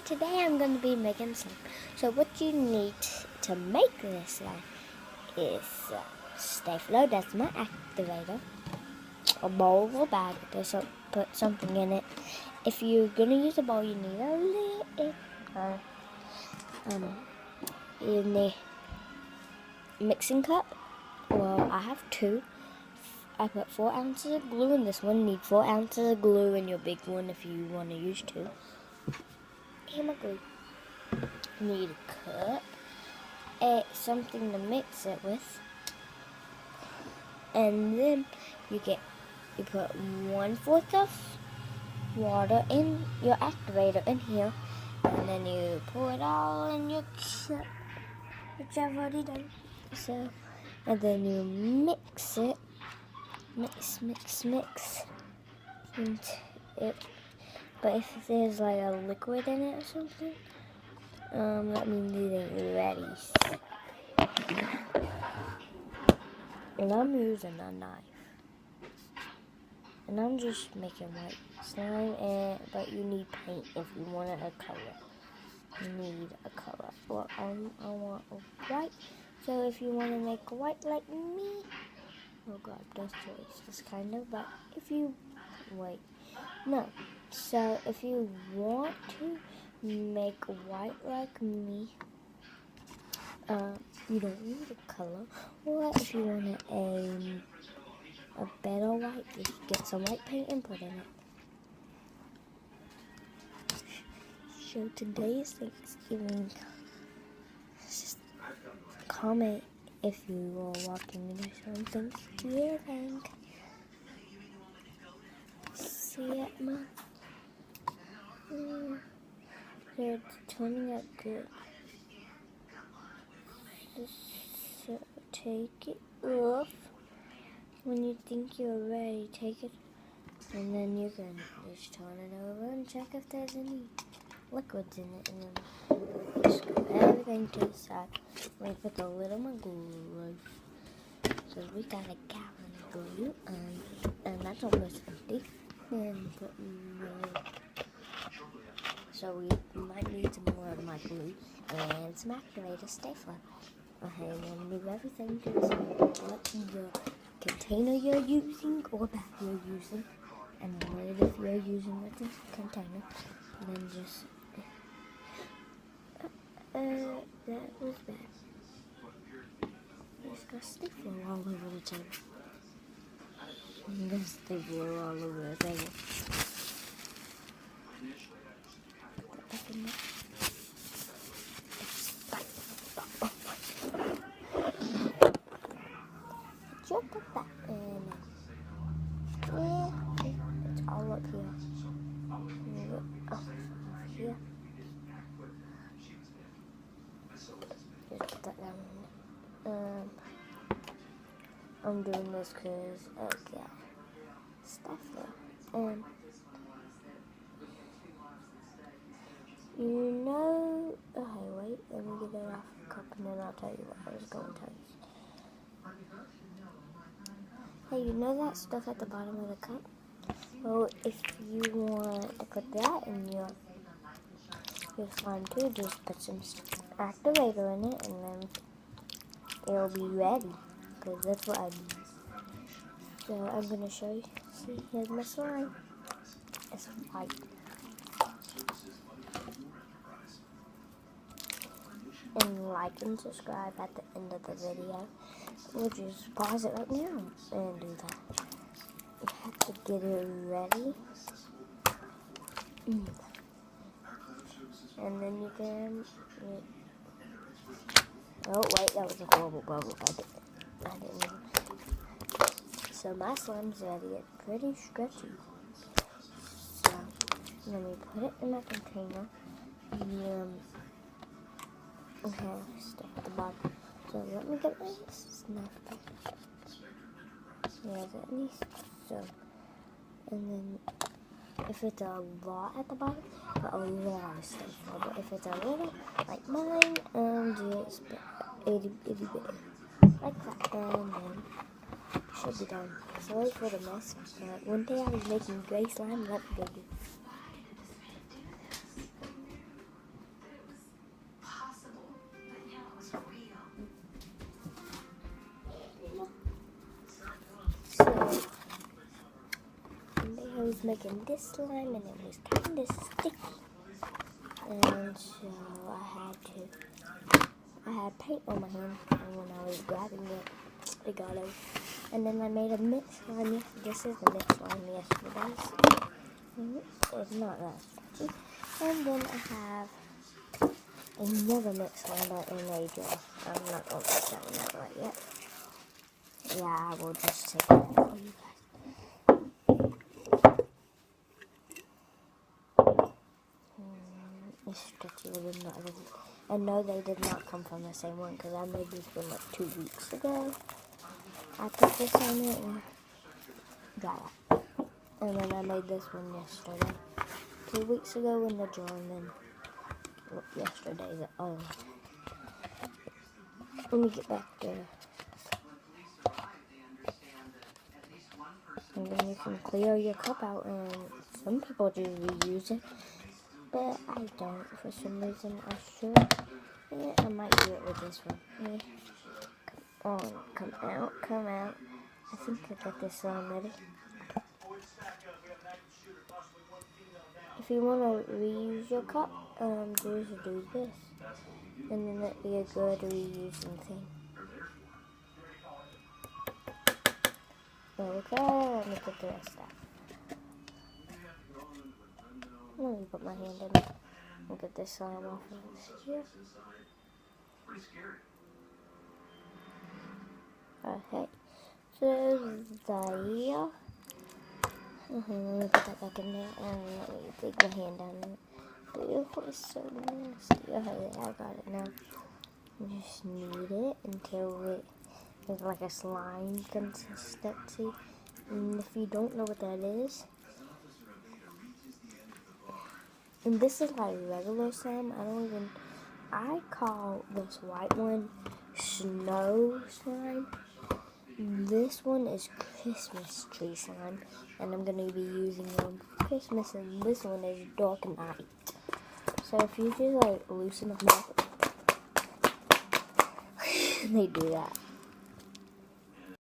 today I'm going to be making slime. So what you need to make this slime is Stapler, that's my activator, a bowl or bag, put something in it. If you're going to use a bowl, you need a little, in the mixing cup. Well, I have 2. I put 4 ounces of glue in this one. Need 4 ounces of glue in your big one if you want to use 2. And my glue. You need a cup, something to mix it with, and then you put 1/4 of water in your activator in here, and then you pour it all in your cup, which I've already done. So, and then you mix it. Mix and it. But if there's like a liquid in it or something, that means it ain't ready. And I'm using a knife, and I'm just making white slime. But you need paint if you want a color. You need a color. Well, I want a white. So if you want to make white like me. Oh God, that's racist kind of, but if you, no. So if you want to make white like me, you don't need a color. Or if you want a better white, just get some white paint and put in it. So today is Thanksgiving. Just comment if you are watching this on Thanksgiving. See it, Mom? It's turning out good. Just take it off. When you think you're ready, take it, and then you can just turn it over and check if there's any liquids in it, and then scoop everything to the side. We put the lid on my glue. So we got a gallon of glue, and that's almost empty. And so we might need some more of my glue and some activator stapler. Okay, and then move everything to the side. What the container you're using or bag you're using, and lid if you're using with this container. And then just that was bad. It's got stapler all over the table. There's stapler all over the table. Put that back in there. You'll put that in. Yeah, it's all up here. Up here. Just put that down. I'm doing this because I got stuff there. You know, okay, wait, let me get it off the cup and then I'll tell you what I was going to tell you. Hey, you know that stuff at the bottom of the cup? Well, if you want to put that in your slime too, just put some activator in it and then it'll be ready. Because that's what I do. So I'm going to show you. See, here's my slime. It's white. And like and subscribe at the end of the video. We'll just pause it right now and do that. You have to get it ready. And then you can... Oh wait, that was a horrible bubble. I didn't know. So my slime's ready. It's pretty stretchy. So let me put it in my container. Okay, stuff at the bottom. So let me get this knife back. Yeah, at least so. And then if it's a lot at the bottom, put a lot of stuff. But if it's a little, like mine, just put itty bitty, like that, and then should be done. Sorry for the mess, but one day I was making gray slime. Let me go do. making this slime, and it was kind of sticky. And so I had paint on my hand, and when I was grabbing it, it got out. And then I made a mixed slime. This is the mixed slime yesterday's. It's not that sketchy. And then I have another mixed slime by Major. I'm not going to put that one out right yet. Yeah, I will just take it out for you guys. It's stretchy with not really. And no, they did not come from the same one because I made this one like 2 weeks ago. I put this on it and dry it. And then I made this one yesterday. 2 weeks ago in the jar, and then yesterday the other. Let me get back to. And then you can clear your cup out, and some people do reuse it, but I don't for some reason. I should. Yeah, I might do it with this one. Yeah. Come on, come out. I think I got this slime ready. If you want to reuse your cup, just do this, and then it'd be a good reusing thing. Okay, let me put the rest out. Let me put my hand in it and get this slime off of here. Okay, so there. Let me put that back in there, and let me take my hand down in it. Beautiful, it's so nasty. Okay, I got it now. You just knead it until it is like a slime consistency. And if you don't know what that is, and this is like regular slime. I call this white one snow slime. This one is Christmas tree slime, and I'm going to be using it on Christmas, and this one is dark night. So if you just like loosen them up, they do that.